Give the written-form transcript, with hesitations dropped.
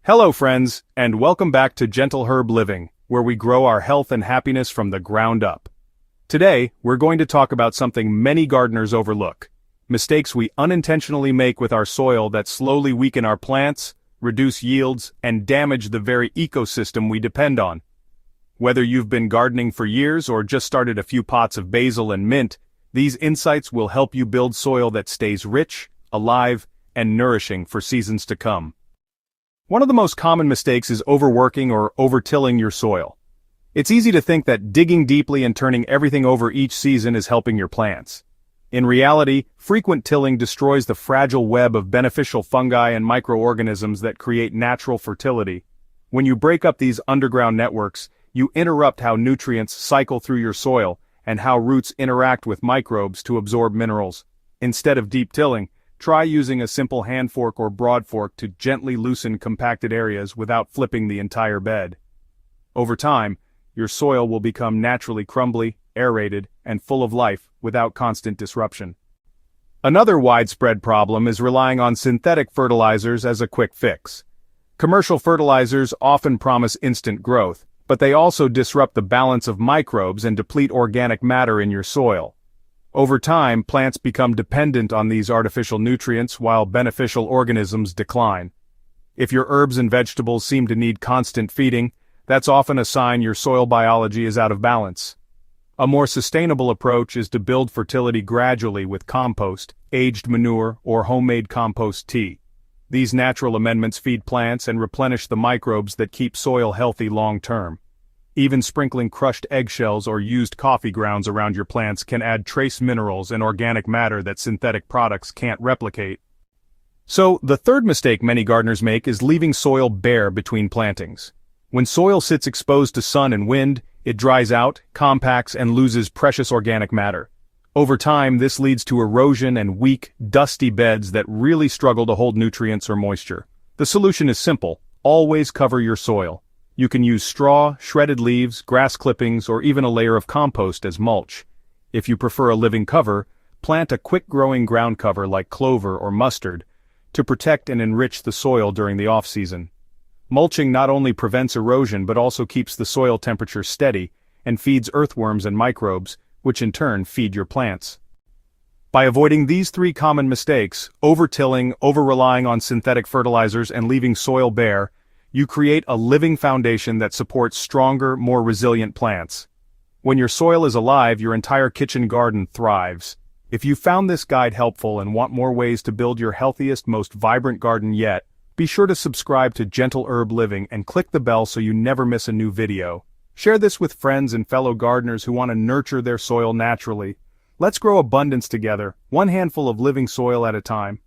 Hello friends, and welcome back to Gentle Herb Living, where we grow our health and happiness from the ground up. Today, we're going to talk about something many gardeners overlook: mistakes we unintentionally make with our soil that slowly weaken our plants, reduce yields, and damage the very ecosystem we depend on. Whether you've been gardening for years or just started a few pots of basil and mint, these insights will help you build soil that stays rich, alive, and nourishing for seasons to come. One of the most common mistakes is overworking or over-tilling your soil. It's easy to think that digging deeply and turning everything over each season is helping your plants. In reality, frequent tilling destroys the fragile web of beneficial fungi and microorganisms that create natural fertility. When you break up these underground networks, you interrupt how nutrients cycle through your soil and how roots interact with microbes to absorb minerals. Instead of deep tilling, try using a simple hand fork or broad fork to gently loosen compacted areas without flipping the entire bed. Over time, your soil will become naturally crumbly, aerated, and full of life without constant disruption. Another widespread problem is relying on synthetic fertilizers as a quick fix. Commercial fertilizers often promise instant growth, but they also disrupt the balance of microbes and deplete organic matter in your soil. Over time, plants become dependent on these artificial nutrients while beneficial organisms decline. If your herbs and vegetables seem to need constant feeding, that's often a sign your soil biology is out of balance. A more sustainable approach is to build fertility gradually with compost, aged manure, or homemade compost tea. These natural amendments feed plants and replenish the microbes that keep soil healthy long-term. Even sprinkling crushed eggshells or used coffee grounds around your plants can add trace minerals and organic matter that synthetic products can't replicate. So, the third mistake many gardeners make is leaving soil bare between plantings. When soil sits exposed to sun and wind, it dries out, compacts, and loses precious organic matter. Over time, this leads to erosion and weak, dusty beds that really struggle to hold nutrients or moisture. The solution is simple: always cover your soil. You can use straw, shredded leaves, grass clippings, or even a layer of compost as mulch. If you prefer a living cover, plant a quick-growing ground cover like clover or mustard to protect and enrich the soil during the off-season. Mulching not only prevents erosion but also keeps the soil temperature steady and feeds earthworms and microbes, which in turn feed your plants. By avoiding these three common mistakes, over-tilling, over-relying on synthetic fertilizers, and leaving soil bare, you create a living foundation that supports stronger, more resilient plants. When your soil is alive, your entire kitchen garden thrives. If you found this guide helpful and want more ways to build your healthiest, most vibrant garden yet, be sure to subscribe to Gentle Herb Living and click the bell so you never miss a new video. Share this with friends and fellow gardeners who want to nurture their soil naturally. Let's grow abundance together, one handful of living soil at a time.